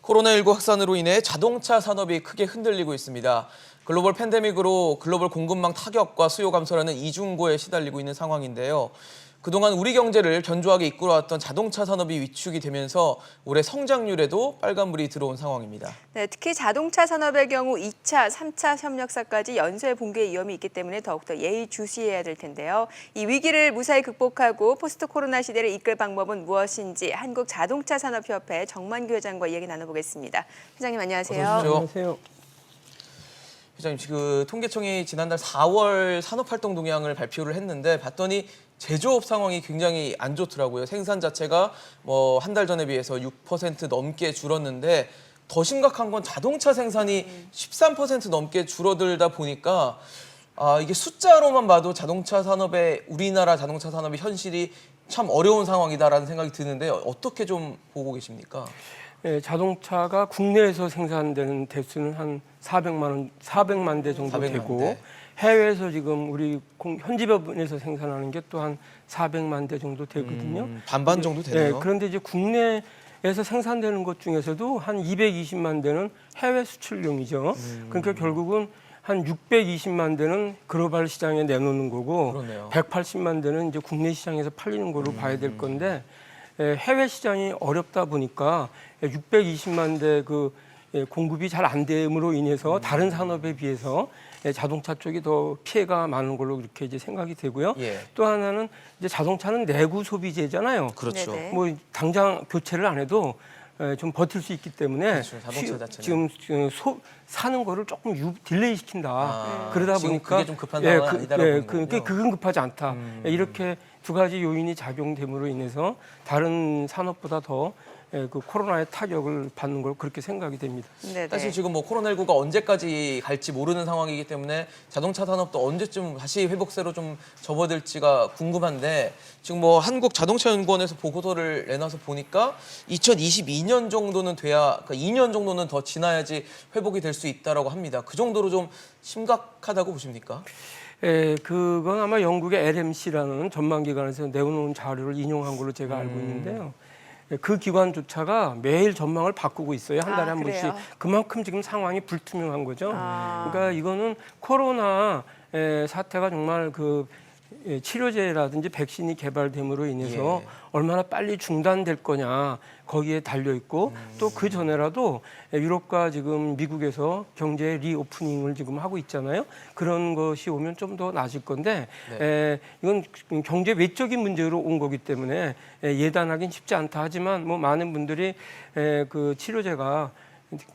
코로나19 확산으로 인해 자동차 산업이 크게 흔들리고 있습니다. 글로벌 팬데믹으로 글로벌 공급망 타격과 수요 감소라는 이중고에 시달리고 있는 상황인데요. 그동안 우리 경제를 견조하게 이끌어왔던 자동차 산업이 위축이 되면서 올해 성장률에도 빨간불이 들어온 상황입니다. 네, 특히 자동차 산업의 경우 2차, 3차 협력사까지 연쇄 붕괴 위험이 있기 때문에 더욱더 예의주시해야 될 텐데요. 이 위기를 무사히 극복하고 포스트 코로나 시대를 이끌 방법은 무엇인지 한국자동차산업협회 정만규 회장과 이야기 나눠보겠습니다. 회장님 안녕하세요. 안녕하세요. 회장님, 그 통계청이 지난달 4월 산업활동 동향을 발표를 했는데 봤더니 제조업 상황이 굉장히 안 좋더라고요. 생산 자체가 한 달 전에 비해서 6% 넘게 줄었는데 더 심각한 건 자동차 생산이 13% 넘게 줄어들다 보니까 이게 숫자로만 봐도 우리나라 자동차 산업의 현실이 참 어려운 상황이다라는 생각이 드는데 어떻게 좀 보고 계십니까? 네, 자동차가 국내에서 생산되는 대수는 한 400만 대 정도 400만 되고 대. 해외에서 지금 우리 현지 법인에서 생산하는 게 또 한 400만 대 정도 되거든요. 반반 정도 되네요. 네, 그런데 이제 국내에서 생산되는 것 중에서도 한 220만 대는 해외 수출용이죠. 그러니까 결국은 한 620만 대는 글로벌 시장에 내놓는 거고 그러네요. 180만 대는 이제 국내 시장에서 팔리는 거로 봐야 될 건데 해외 시장이 어렵다 보니까 620만 대 공급이 잘 안 됨으로 인해서 다른 산업에 비해서 자동차 쪽이 더 피해가 많은 걸로 그렇게 이제 생각이 되고요. 예. 또 하나는 이제 자동차는 내구 소비재잖아요. 그렇죠. 네네. 뭐 당장 교체를 안 해도 좀 버틸 수 있기 때문에 그렇죠, 자동차 자체는. 지금 사는 거를 조금 딜레이 시킨다. 그러다 지금 보니까 그게 좀 급한 상황은 아니다라고 보는 거군요. 그건 급하지 않다. 이렇게 두 가지 요인이 작용됨으로 인해서 다른 산업보다 더 그 코로나의 타격을 받는 걸 그렇게 생각이 됩니다. 네네. 사실 지금 코로나19가 언제까지 갈지 모르는 상황이기 때문에 자동차 산업도 언제쯤 다시 회복세로 좀 접어들지가 궁금한데 지금 한국자동차연구원에서 보고서를 내놔서 보니까 2022년 정도는 돼야, 그러니까 2년 정도는 더 지나야지 회복이 될 수 있다라고 합니다. 그 정도로 좀 심각하다고 보십니까? 그건 아마 영국의 LMC라는 전망기관에서 내놓은 자료를 인용한 걸로 제가 알고 있는데요. 그 기관조차가 매일 전망을 바꾸고 있어요. 한 달에 한 번씩. 그래요? 그만큼 지금 상황이 불투명한 거죠. 그러니까 이거는 코로나 사태가 정말 치료제라든지 백신이 개발됨으로 인해서 얼마나 빨리 중단될 거냐 거기에 달려 있고 또 그 전에라도 유럽과 지금 미국에서 경제 리오프닝을 지금 하고 있잖아요. 그런 것이 오면 좀 더 나아질 건데 이건 경제 외적인 문제로 온 거기 때문에 예단하기는 쉽지 않다 하지만 많은 분들이 그 치료제가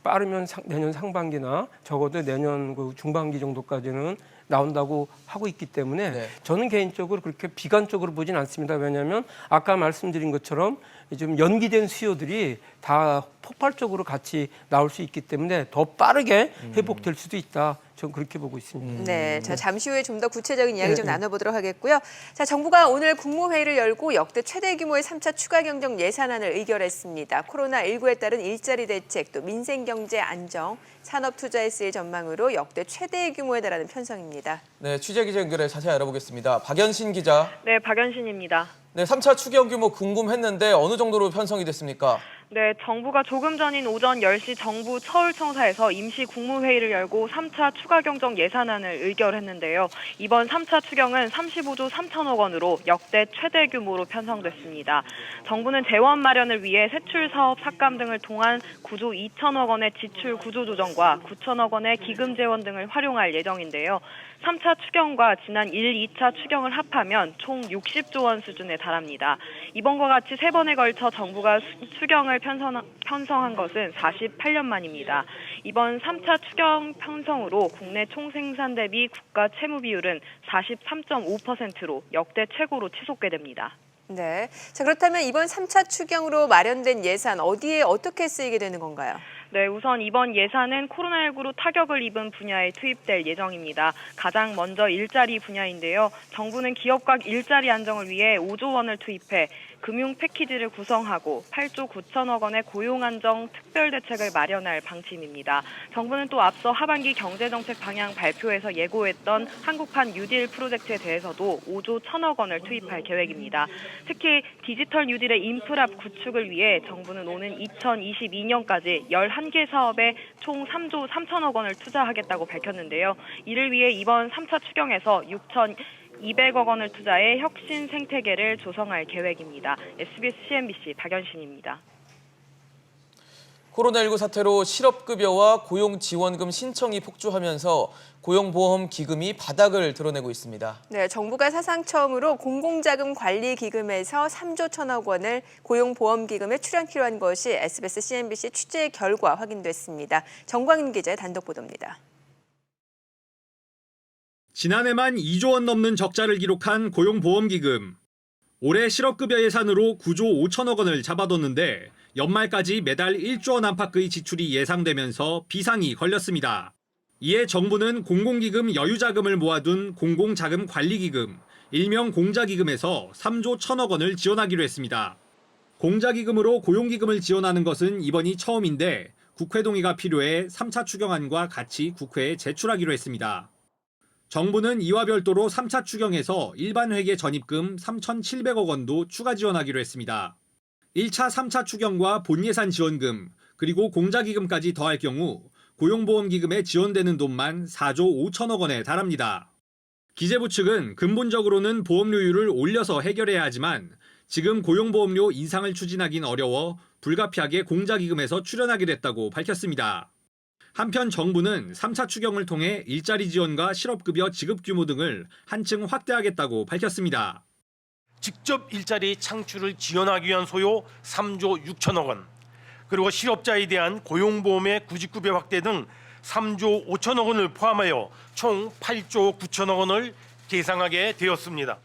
빠르면 내년 상반기나 적어도 내년 중반기 정도까지는 나온다고 하고 있기 때문에 저는 개인적으로 그렇게 비관적으로 보진 않습니다. 왜냐하면 아까 말씀드린 것처럼 좀 연기된 수요들이 다 폭발적으로 같이 나올 수 있기 때문에 더 빠르게 회복될 수도 있다. 저는 그렇게 보고 있습니다. 네, 자 잠시 후에 좀 더 구체적인 이야기 좀 나눠보도록 하겠고요. 자, 정부가 오늘 국무회의를 열고 역대 최대 규모의 3차 추가 경정 예산안을 의결했습니다. 코로나19에 따른 일자리 대책, 또 민생 경제 안정, 산업 투자에 쓰일 전망으로 역대 최대 규모에 달하는 편성입니다. 네, 취재 기자 연결해 자세히 알아보겠습니다. 박연신 기자. 네, 박연신입니다. 네, 3차 추경 규모 궁금했는데 어느 정도로 편성이 됐습니까? 네, 정부가 조금 전인 오전 10시 정부 서울청사에서 임시 국무회의를 열고 3차 추가 경정 예산안을 의결했는데요. 이번 3차 추경은 35조 3천억 원으로 역대 최대 규모로 편성됐습니다. 정부는 재원 마련을 위해 세출 사업 삭감 등을 통한 9조 2천억 원의 지출 구조 조정과 9천억 원의 기금 재원 등을 활용할 예정인데요. 3차 추경과 지난 1, 2차 추경을 합하면 총 60조 원 수준에 달합니다. 이번과 같이 3번에 걸쳐 정부가 추경을 편성한 것은 48년 만입니다. 이번 3차 추경 편성으로 국내 총생산 대비 국가 채무 비율은 43.5%로 역대 최고로 치솟게 됩니다. 네, 자 그렇다면 이번 3차 추경으로 마련된 예산 어디에 어떻게 쓰이게 되는 건가요? 네, 우선 이번 예산은 코로나19로 타격을 입은 분야에 투입될 예정입니다. 가장 먼저 일자리 분야인데요. 정부는 기업과 일자리 안정을 위해 5조 원을 투입해 금융 패키지를 구성하고 8조 9천억 원의 고용 안정 특별 대책을 마련할 방침입니다. 정부는 또 앞서 하반기 경제정책 방향 발표에서 예고했던 한국판 뉴딜 프로젝트에 대해서도 5조 1천억 원을 투입할 계획입니다. 특히 디지털 뉴딜의 인프라 구축을 위해 정부는 오는 2022년까지 11개 사업에 총 3조 3천억 원을 투자하겠다고 밝혔는데요. 이를 위해 이번 3차 추경에서 6,200억 원을 투자해 혁신 생태계를 조성할 계획입니다. SBS CNBC 박연신입니다. 코로나19 사태로 실업급여와 고용지원금 신청이 폭주하면서 고용보험기금이 바닥을 드러내고 있습니다. 네, 정부가 사상 처음으로 공공자금관리기금에서 3조 1천억 원을 고용보험기금에 출연키로 한 것이 SBS CNBC 취재 결과 확인됐습니다. 정광인 기자의 단독 보도입니다. 지난해만 2조 원 넘는 적자를 기록한 고용보험기금. 올해 실업급여 예산으로 9조 5천억 원을 잡아뒀는데 연말까지 매달 1조 원 안팎의 지출이 예상되면서 비상이 걸렸습니다. 이에 정부는 공공기금 여유자금을 모아둔 공공자금관리기금, 일명 공자기금에서 3조 1천억 원을 지원하기로 했습니다. 공자기금으로 고용기금을 지원하는 것은 이번이 처음인데 국회 동의가 필요해 3차 추경안과 같이 국회에 제출하기로 했습니다. 정부는 이와 별도로 3차 추경에서 일반 회계 전입금 3,700억 원도 추가 지원하기로 했습니다. 1차, 3차 추경과 본예산 지원금, 그리고 공자기금까지 더할 경우 고용보험기금에 지원되는 돈만 4조 5천억 원에 달합니다. 기재부 측은 근본적으로는 보험료율을 올려서 해결해야 하지만 지금 고용보험료 인상을 추진하긴 어려워 불가피하게 공자기금에서 출연하게 됐다고 밝혔습니다. 한편 정부는 3차 추경을 통해 일자리 지원과 실업급여 지급 규모 등을 한층 확대하겠다고 밝혔습니다. 직접 일자리 창출을 지원하기 위한 소요 3조 6천억 원, 그리고 실업자에 대한 고용보험의 구직급여 확대 등 3조 5천억 원을 포함하여 총 8조 9천억 원을 계상하게 되었습니다.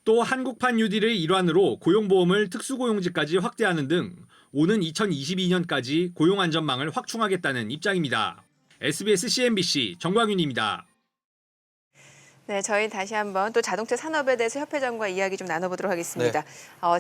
또 한국판 뉴딜의 일환으로 고용보험을 특수고용직까지 확대하는 등 오는 2022년까지 고용안전망을 확충하겠다는 입장입니다. SBS CNBC 정광윤입니다. 네, 저희 다시 한번 또 자동차 산업에 대해서 협회장과 이야기 좀 나눠보도록 하겠습니다.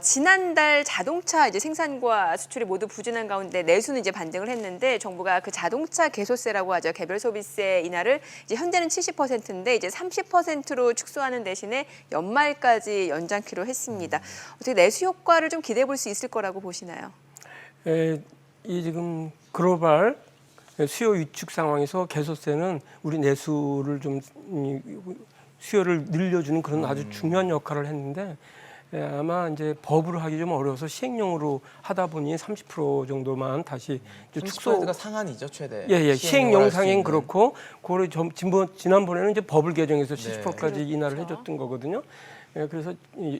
지난달 자동차 이제 생산과 수출이 모두 부진한 가운데 내수는 이제 반등을 했는데 정부가 그 자동차 개소세라고 하죠. 개별 소비세 인하를 이제 현재는 70%인데 이제 30%로 축소하는 대신에 연말까지 연장키로 했습니다. 어떻게 내수 효과를 좀 기대해 볼 수 있을 거라고 보시나요? 이 지금 글로벌 수요 위축 상황에서 개소세는 우리 내수를 좀 수요를 늘려주는 그런 아주 중요한 역할을 했는데 아마 이제 법으로 하기 좀 어려워서 시행령으로 하다 보니 30% 정도만 다시 축소. 30%가 상한이죠 최대. 예, 시행령 할수 상행 있는. 그렇고 그거를 지난번에는 이제 법을 개정해서 70%까지 인하를 그렇죠. 해줬던 거거든요. 예, 그래서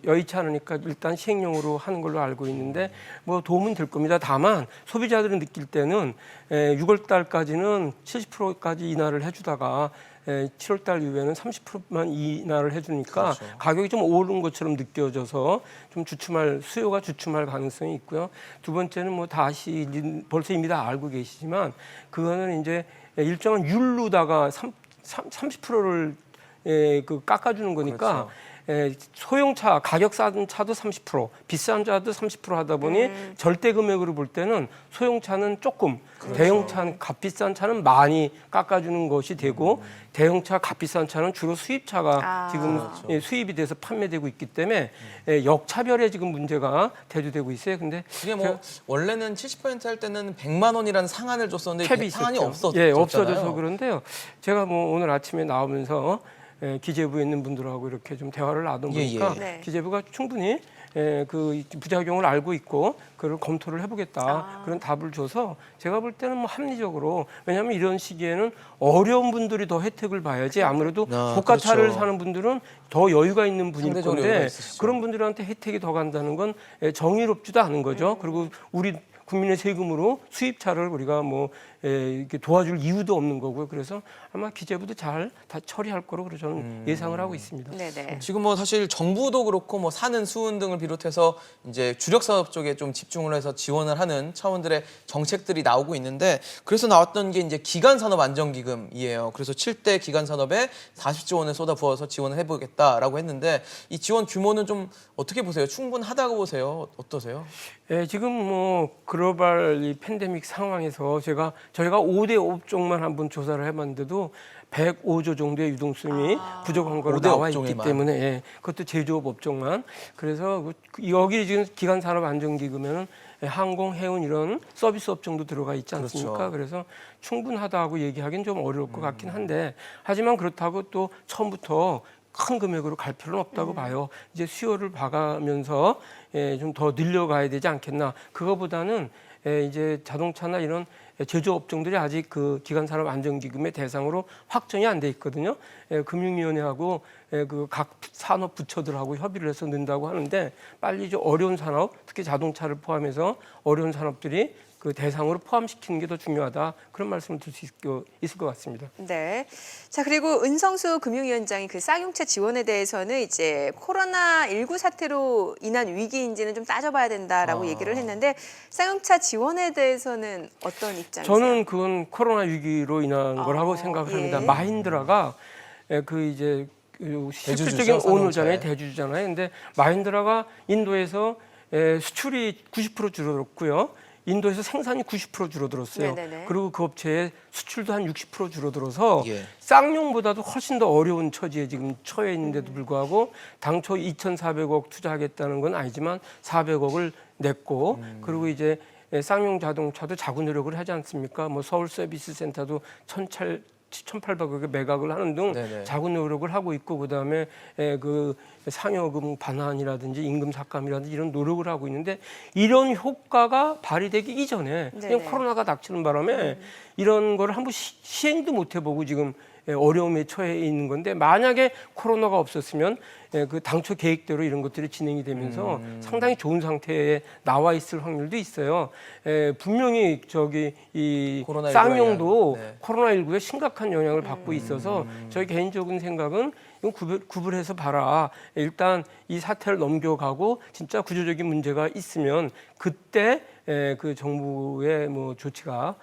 여의치 않으니까 일단 시행령으로 하는 걸로 알고 있는데 뭐 도움은 될 겁니다. 다만 소비자들은 느낄 때는 6월 달까지는 70%까지 인하를 해주다가 7월 달 이후에는 30%만 인하를 해주니까 그렇죠. 가격이 좀 오른 것처럼 느껴져서 좀 수요가 주춤할 가능성이 있고요. 두 번째는 뭐 다시 벌써 이미 다 알고 계시지만 그거는 이제 일정한 율로다가 30%를 그 깎아주는 거니까. 그렇죠. 소형차 가격 싼 차도 30%, 비싼 차도 30% 하다 보니 절대 금액으로 볼 때는 소형차는 조금, 대형차는 값비싼 차는 많이 깎아주는 것이 되고 대형차 값비싼 차는 주로 수입차가 지금 그렇죠. 수입이 돼서 판매되고 있기 때문에 역차별에 지금 문제가 대두되고 있어요. 근데 그게 뭐 원래는 70% 할 때는 100만 원이라는 상한을 줬었는데 캡이 상한이 있었죠. 없었잖아요. 예, 없어져서 그런데요. 제가 뭐 오늘 아침에 나오면서 기재부에 있는 분들하고 이렇게 좀 대화를 나눠보니까 네. 기재부가 충분히 그 부작용을 알고 있고 그걸 검토를 해보겠다 그런 답을 줘서 제가 볼 때는 뭐 합리적으로 왜냐하면 이런 시기에는 어려운 분들이 더 혜택을 봐야지 아무래도 고가차를 그렇죠. 사는 분들은 더 여유가 있는 분일 상대적으로 여유가 건데 있으시죠. 그런 분들한테 혜택이 더 간다는 건 정의롭지도 않은 거죠. 그리고 우리 국민의 세금으로 수입차를 우리가 뭐 이렇게 도와줄 이유도 없는 거고요. 그래서 아마 기재부도 잘 다 처리할 거로 저는 예상을 하고 있습니다. 네네. 지금 뭐 사실 정부도 그렇고 뭐 사는 수은 등을 비롯해서 이제 주력 사업 쪽에 좀 집중을 해서 지원을 하는 차원들의 정책들이 나오고 있는데 그래서 나왔던 게 이제 기간산업안정기금이에요. 그래서 7대 기간산업에 40조 원을 쏟아부어서 지원을 해보겠다라고 했는데 이 지원 규모는 좀 어떻게 보세요? 충분하다고 보세요? 어떠세요? 예, 지금 뭐 글로벌 이 팬데믹 상황에서 저희가 5대 업종만 한번 조사를 해봤는데도 105조 정도의 유동성이 부족한 거로 5대 나와 있기 업종에만. 때문에 예, 그것도 제조업 업종만. 그래서 여기 지금 기간산업안정기금에는 항공, 해운 이런 서비스 업종도 들어가 있지 않습니까? 그렇죠. 그래서 충분하다고 얘기하기는 좀 어려울 것 같긴 한데 하지만 그렇다고 또 처음부터 큰 금액으로 갈 필요는 없다고 봐요. 이제 수요를 봐가면서 좀 더 늘려가야 되지 않겠나. 그거보다는 이제 자동차나 이런 제조업종들이 아직 그 기간산업안정기금의 대상으로 확정이 안 돼 있거든요. 금융위원회하고 그 각 산업 부처들하고 협의를 해서 넣는다고 하는데 빨리 이제 어려운 산업, 특히 자동차를 포함해서 어려운 산업들이 그 대상으로 포함시키는 게 더 중요하다. 그런 말씀을 드릴 수 있을 것 같습니다. 네. 자, 그리고 은성수 금융위원장이 그 쌍용차 지원에 대해서는 이제 코로나19 사태로 인한 위기인지는 좀 따져봐야 된다라고 얘기를 했는데 쌍용차 지원에 대해서는 어떤 입장이세요? 저는 그건 코로나 위기로 인한 거라고 생각을 합니다. 예. 마힌드라가 그 이제 대주주죠, 실질적인 오너잖아요, 자동차의. 대주주잖아요. 근데 마힌드라가 인도에서 수출이 90% 줄어들었고요. 인도에서 생산이 90% 줄어들었어요. 네네네. 그리고 그 업체의 수출도 한 60% 줄어들어서 예. 쌍용보다도 훨씬 더 어려운 처지에 지금 처해 있는데도 불구하고 당초 2,400억 투자하겠다는 건 아니지만 400억을 냈고 그리고 이제 쌍용 자동차도 자구 노력을 하지 않습니까? 뭐 서울 서비스 센터도 1,800억에 매각을 하는 등 네네. 자구 노력을 하고 있고 그다음에 그 상여금 반환이라든지 임금 삭감이라든지 이런 노력을 하고 있는데 이런 효과가 발휘되기 이전에 그냥 네네. 코로나가 닥치는 바람에 이런 거를 한번 시행도 못 해보고 지금 어려움에 처해 있는 건데 만약에 코로나가 없었으면 그 당초 계획대로 이런 것들이 진행이 되면서 상당히 좋은 상태에 나와 있을 확률도 있어요. 분명히 저기 이 코로나19에 의한, 쌍용도 네. 코로나19에 심각한 영향을 받고 있어서 저희 개인적인 생각은 이건 구분해서 봐라. 일단 이 사태를 넘겨가고 진짜 구조적인 문제가 있으면 그때 그 정부의 뭐 조치가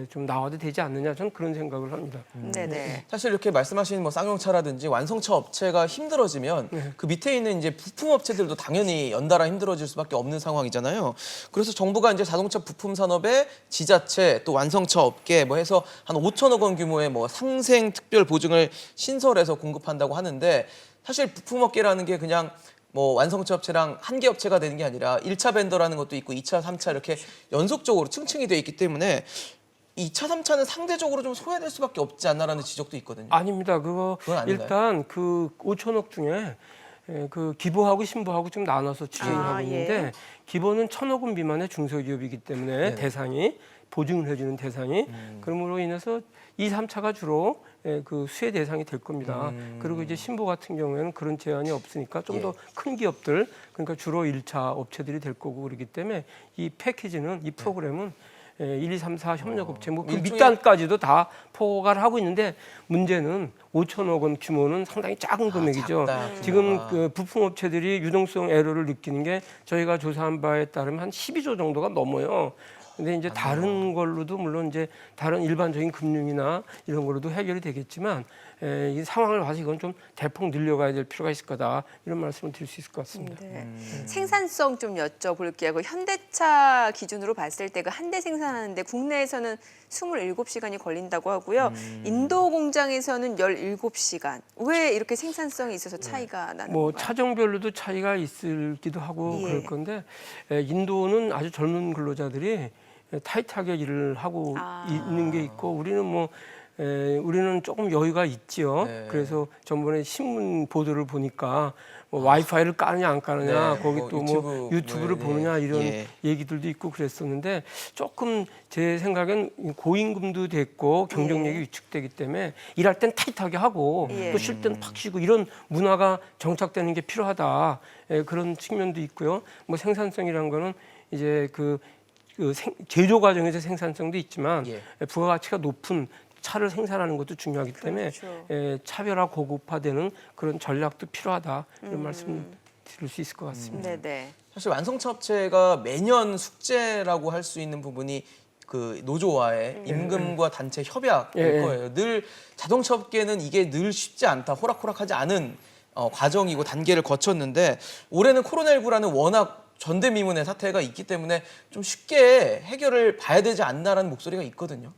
좀 나와도 되지 않느냐 저는 그런 생각을 합니다. 네네. 사실 이렇게 말씀하신 뭐 쌍용차라든지 완성차 업체가 힘들어지면 그 밑에 있는 이제 부품 업체들도 당연히 연달아 힘들어질 수밖에 없는 상황이잖아요. 그래서 정부가 이제 자동차 부품 산업의 지자체 또 완성차 업계 뭐 해서 한 5천억 원 규모의 뭐 상생 특별 보증을 신설해서 공급한다고 하는데 사실 부품 업계라는 게 그냥 뭐 완성차 업체랑 한 개 업체가 되는 게 아니라 1차 벤더라는 것도 있고 2차, 3차 이렇게 연속적으로 층층이 돼 있기 때문에 2차, 3차는 상대적으로 좀 소외될 수밖에 없지 않나라는 지적도 있거든요. 아닙니다. 그건 아닌가요? 일단 그 5천억 중에 그 기부하고 신부하고 좀 나눠서 추진을 하고 있는데 예. 기본은 1,000억 원 미만의 중소기업이기 때문에 네네. 대상이 보증을 해주는 대상이 그러므로 인해서 2, 3차가 주로 그 수혜 대상이 될 겁니다. 그리고 이제 신부 같은 경우에는 그런 제한이 없으니까 좀 더 큰 기업들 그러니까 주로 1차 업체들이 될 거고 그렇기 때문에 이 패키지는 이 프로그램은 1, 2, 3, 4 협력업체 뭐 그 일종의- 밑단까지도 다 포괄을 하고 있는데 문제는 5천억 원 규모는 상당히 작은 금액이죠. 작다, 지금 규모가. 그 부품업체들이 유동성 에러를 느끼는 게 저희가 조사한 바에 따르면 한 12조 정도가 넘어요. 근데 이제 다른 걸로도 물론 이제 다른 일반적인 금융이나 이런 걸로도 해결이 되겠지만 이 상황을 봐서 이건 좀 대폭 늘려가야 될 필요가 있을 거다 이런 말씀을 드릴 수 있을 것 같습니다. 네. 생산성 좀 여쭤볼게요. 그 현대차 기준으로 봤을 때 그 한 대 생산하는데 국내에서는 27시간이 걸린다고 하고요. 인도 공장에서는 17시간. 왜 이렇게 생산성이 있어서 차이가 나는 뭐 건가요? 차종별로도 차이가 있을기도 하고 예. 그럴 건데 인도는 아주 젊은 근로자들이 타이트하게 일을 하고 있는 게 있고 우리는 조금 여유가 있지요. 네. 그래서 전번에 신문 보도를 보니까 뭐 와이파이를 까느냐 안 까느냐 네, 거기 뭐 또 뭐 유튜브를 뭐, 보느냐 이런 예. 얘기들도 있고 그랬었는데 조금 제 생각엔 고임금도 됐고 경쟁력이 예. 위축되기 때문에 일할 땐 타이트하게 하고 예. 또 쉴 때는 팍 쉬고 이런 문화가 정착되는 게 필요하다. 그런 측면도 있고요. 뭐 생산성이라는 거는 이제 그 제조 과정에서 생산성도 있지만 예. 부가가치가 높은 차를 생산하는 것도 중요하기 때문에 그렇죠. 차별화 고급화되는 그런 전략도 필요하다 이런 말씀 드릴 수 있을 것 같습니다. 네네. 사실 완성차 업체가 매년 숙제라고 할 수 있는 부분이 그 노조와의 임금과 단체 협약일 예, 예. 거예요. 늘 자동차 업계는 이게 늘 쉽지 않다, 호락호락하지 않은 과정이고 단계를 거쳤는데 올해는 코로나19라는 워낙 전대미문의 사태가 있기 때문에 좀 쉽게 해결을 봐야 되지 않나라는 목소리가 있거든요.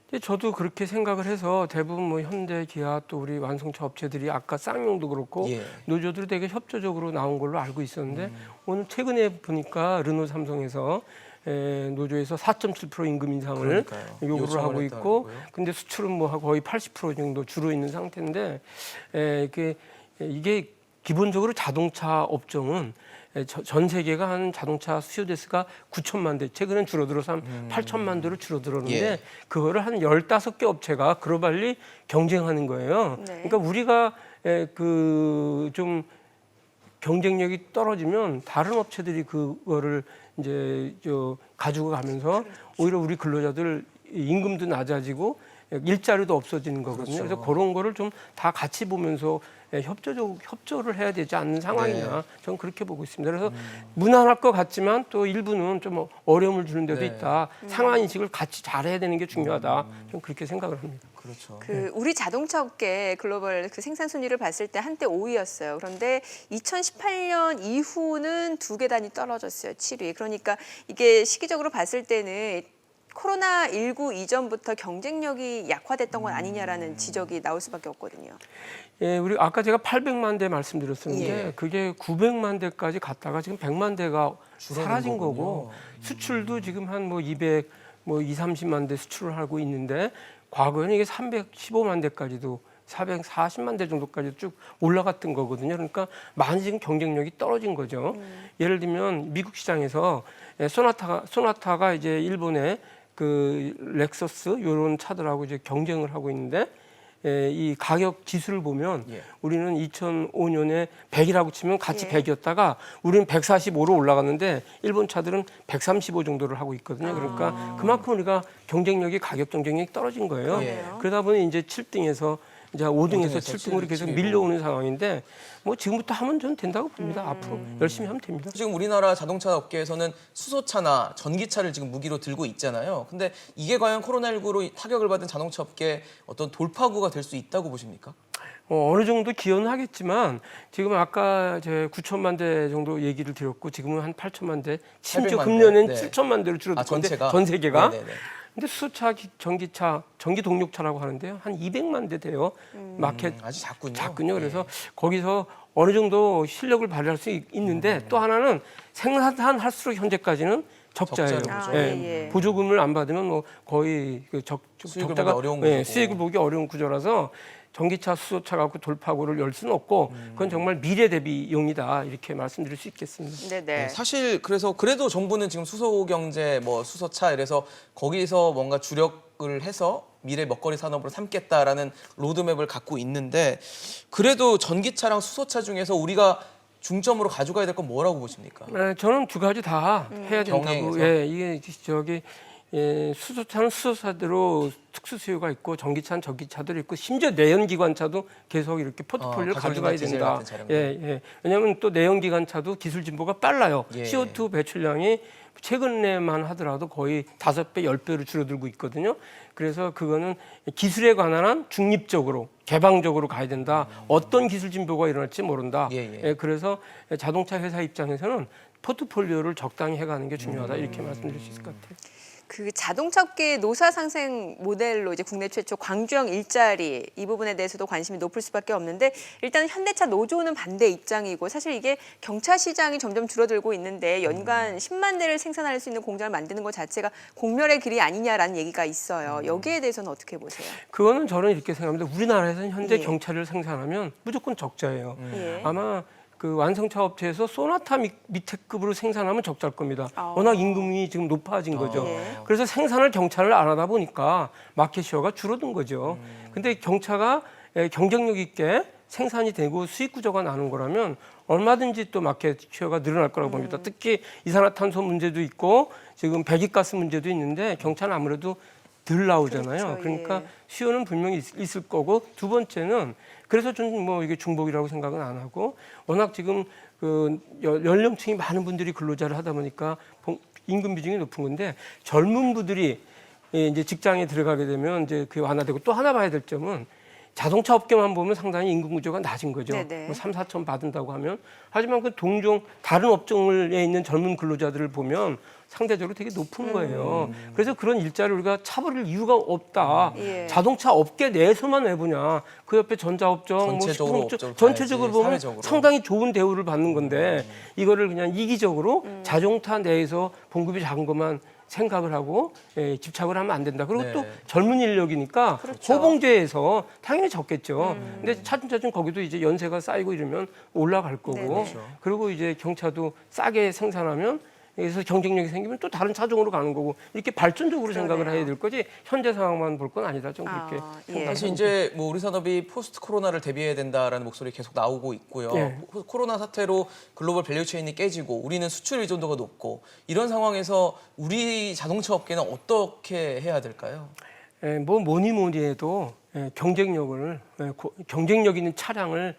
근데 저도 그렇게 생각을 해서 대부분 뭐 현대, 기아 또 우리 완성차 업체들이 아까 쌍용도 그렇고 예. 노조들이 되게 협조적으로 나온 걸로 알고 있었는데 오늘 최근에 보니까 르노 삼성에서 노조에서 4.7% 임금 인상을 그러니까요. 요구를 요청을 하고 있고, 했다고요? 근데 수출은 뭐 거의 80% 정도 줄어 있는 상태인데 이게 기본적으로 자동차 업종은 전 세계가 한 자동차 수요 대수가 9천만 대, 최근엔 줄어들어서 한 8천만 대로 줄어들었는데 예. 그거를 한 15개 업체가 글로벌리 경쟁하는 거예요. 네. 그러니까 우리가 그 좀 경쟁력이 떨어지면 다른 업체들이 그거를 이제 가지고 가면서 오히려 우리 근로자들 임금도 낮아지고 일자리도 없어지는 거거든요. 그렇죠. 그래서 그런 거를 좀 다 같이 보면서 협조를 해야 되지 않는 상황이냐. 네. 저는 그렇게 보고 있습니다. 그래서 무난할 것 같지만 또 일부는 좀 어려움을 주는 데도 네. 있다. 상황 인식을 같이 잘해야 되는 게 중요하다. 저는 그렇게 생각을 합니다. 그렇죠. 그 우리 자동차 업계 글로벌 그 생산 순위를 봤을 때 한때 5위였어요. 그런데 2018년 이후는 2개 단위 떨어졌어요. 7위. 그러니까 이게 시기적으로 봤을 때는 코로나19 이전부터 경쟁력이 약화됐던 건 아니냐라는 지적이 나올 수밖에 없거든요. 예, 우리 아까 제가 800만 대 말씀드렸었는데 예. 그게 900만 대까지 갔다가 지금 100만 대가 줄어든 사라진 거군요. 거고 수출도 지금 한 뭐 200, 뭐 30만 대 수출을 하고 있는데 과거에는 이게 315만 대까지도 440만 대 정도까지 쭉 올라갔던 거거든요. 그러니까 많이 지금 경쟁력이 떨어진 거죠. 예를 들면 미국 시장에서 소나타가 이제 일본의 그 렉서스 이런 차들하고 이제 경쟁을 하고 있는데 이 가격 지수를 보면 예. 우리는 2005년에 100이라고 치면 같이 예. 100이었다가 우리는 145로 올라갔는데 일본 차들은 135 정도를 하고 있거든요. 그러니까 그만큼 우리가 가격 경쟁력이 떨어진 거예요. 예. 그러다 보니 이제 7등에서 이제 5등에서 5등에서 7등으로 계속 7위고. 밀려오는 상황인데 뭐 지금부터 하면 저는 된다고 봅니다. 앞으로 열심히 하면 됩니다. 지금 우리나라 자동차 업계에서는 수소차나 전기차를 지금 무기로 들고 있잖아요. 근데 이게 과연 코로나19로 타격을 받은 자동차 업계의 어떤 돌파구가 될 수 있다고 보십니까? 어느 정도 기여는 하겠지만 지금 아까 제 9천만 대 정도 얘기를 드렸고 지금은 한 8천만 대, 심지어 800만 금년엔 대. 네. 7천만 대로 줄어들 건데 전체가? 전 세계가. 네네네. 근데 수소차, 전기차, 전기 동력차라고 하는데요. 한 200만 대 돼요. 마켓 아주 작군요. 작군요. 그래서 거기서 어느 정도 실력을 발휘할 수 있는데 또 하나는 생산할수록 현재까지는 적자예요. 적자는 거죠. 예. 보조금을 안 받으면 뭐 거의 수익을 적다가 보기 어려운 구조고. 수익을 보기 어려운 구조라서 전기차, 수소차 갖고 돌파구를 열 수는 없고 그건 정말 미래 대비용이다 이렇게 말씀드릴 수 있겠습니다. 네네. 네, 사실 그래도 정부는 지금 수소 경제, 뭐 수소차 이래서 거기서 뭔가 주력을 해서 미래 먹거리 산업으로 삼겠다라는 로드맵을 갖고 있는데 그래도 전기차랑 수소차 중에서 우리가 중점으로 가져가야 될 건 뭐라고 보십니까? 네, 저는 두 가지 다 해야 된다고. 병행해서? 예, 이게 수소차는 수소차대로 특수 수요가 있고 전기차는 전기차도 있고 심지어 내연기관차도 계속 이렇게 포트폴리오를 가솔린이나 가져가야 디젤 된다. 같은 차량들. 예. 왜냐하면 또 내연기관차도 기술 진보가 빨라요. 예. CO2 배출량이 최근에만 하더라도 거의 5배, 10배로 줄어들고 있거든요. 그래서 그거는 기술에 관한 한 중립적으로 개방적으로 가야 된다. 어떤 기술 진보가 일어날지 모른다. 예. 그래서 자동차 회사 입장에서는 포트폴리오를 적당히 해가는 게 중요하다. 이렇게 말씀드릴 수 있을 것 같아요. 그 자동차 업계의 노사 상생 모델로 이제 국내 최초 광주형 일자리 이 부분에 대해서도 관심이 높을 수밖에 없는데 일단 현대차 노조는 반대 입장이고 사실 이게 경차 시장이 점점 줄어들고 있는데 연간 10만 대를 생산할 수 있는 공장을 만드는 것 자체가 공멸의 길이 아니냐라는 얘기가 있어요. 여기에 대해서는 어떻게 보세요? 그거는 저는 이렇게 생각합니다. 우리나라에서는 현재 예. 경차를 생산하면 무조건 적자예요. 예. 아마 그 완성차 업체에서 소나타 밑에 급으로 생산하면 적자일 겁니다. 아. 워낙 임금이 지금 높아진 거죠. 예. 그래서 생산을 경차를 안 하다 보니까 마켓 시어가 줄어든 거죠. 근데 경차가 경쟁력 있게 생산이 되고 수익 구조가 나는 거라면 얼마든지 또 마켓 쉐어가 늘어날 거라고 봅니다. 특히 이산화탄소 문제도 있고 지금 배기가스 문제도 있는데 경차는 아무래도 덜 나오잖아요. 그렇죠, 그러니까 예. 수요는 분명히 있을 거고 두 번째는 그래서 저는 뭐 이게 중복이라고 생각은 안 하고 워낙 지금 그 연령층이 많은 분들이 근로자를 하다 보니까 임금 비중이 높은 건데 젊은 분들이 이제 직장에 들어가게 되면 이제 그게 완화되고 또 하나 봐야 될 점은 자동차 업계만 보면 상당히 임금 구조가 낮은 거죠. 네네. 뭐 3, 4천 받는다고 하면 하지만 그 동종 다른 업종에 있는 젊은 근로자들을 보면 상대적으로 되게 높은 거예요. 그래서 그런 일자리를 우리가 차버릴 이유가 없다. 예. 자동차 업계 내에서만 왜 보냐. 그 옆에 전자업종, 전체적으로 뭐 업종을 전체적으로 봐야지, 보면 사회적으로. 상당히 좋은 대우를 받는 건데 이거를 그냥 이기적으로 자동차 내에서 봉급이 작은 것만 생각을 하고 집착을 하면 안 된다. 그리고 네. 또 젊은 인력이니까 그렇죠. 호봉제에서 당연히 적겠죠. 근데 차츰차츰 거기도 이제 연세가 쌓이고 이러면 올라갈 거고 네네. 그렇죠. 그리고 이제 경차도 싸게 생산하면 여기서 경쟁력이 생기면 또 다른 차종으로 가는 거고 이렇게 발전적으로 생각을 그러네요. 해야 될 거지 현재 상황만 볼 건 아니다. 좀 그렇게 예. 사실 이제 뭐 우리 산업이 포스트 코로나를 대비해야 된다라는 목소리 계속 나오고 있고요. 예. 코로나 사태로 글로벌 밸류체인이 깨지고 우리는 수출 의존도가 높고 이런 상황에서 우리 자동차 업계는 어떻게 해야 될까요? 뭐 뭐니 해도 경쟁력을 경쟁력 있는 차량을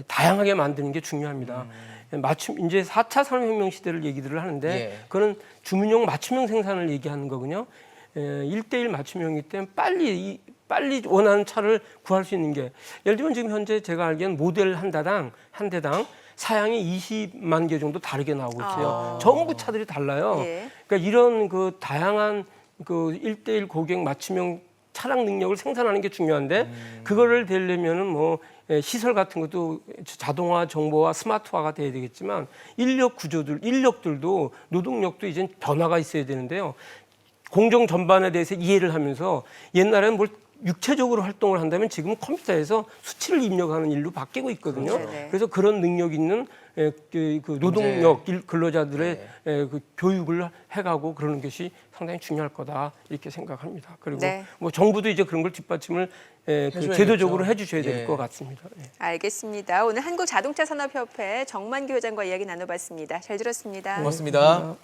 다양하게 만드는 게 중요합니다. 맞춤 이제 4차 산업혁명 시대를 얘기들을 하는데 예. 그거는 주문용 맞춤형 생산을 얘기하는 거군요. 1대1 맞춤형이기 때문에 빨리 원하는 차를 구할 수 있는 게 예를 들면 지금 현재 제가 알기엔 모델 한 대당 사양이 20만 개 정도 다르게 나오고 있어요. 전부 차들이 달라요. 예. 그러니까 이런 그 다양한 그 1대1 고객 맞춤형 차량 능력을 생산하는 게 중요한데 그거를 되려면은 뭐 시설 같은 것도 자동화, 정보화, 스마트화가 돼야 되겠지만 인력들도 노동력도 이제 변화가 있어야 되는데요. 공정 전반에 대해서 이해를 하면서 옛날에는 뭘 육체적으로 활동을 한다면 지금은 컴퓨터에서 수치를 입력하는 일로 바뀌고 있거든요. 네네. 그래서 그런 능력 있는 그 노동력 근로자들의 그 교육을 해가고 그러는 것이 상당히 중요할 거다 이렇게 생각합니다. 그리고 네. 뭐 정부도 이제 그런 걸 뒷받침을 그 해줘야겠죠. 제도적으로 해주셔야 될 예. 것 같습니다. 예. 알겠습니다. 오늘 한국자동차산업협회 정만기 회장과 이야기 나눠봤습니다. 잘 들었습니다. 고맙습니다.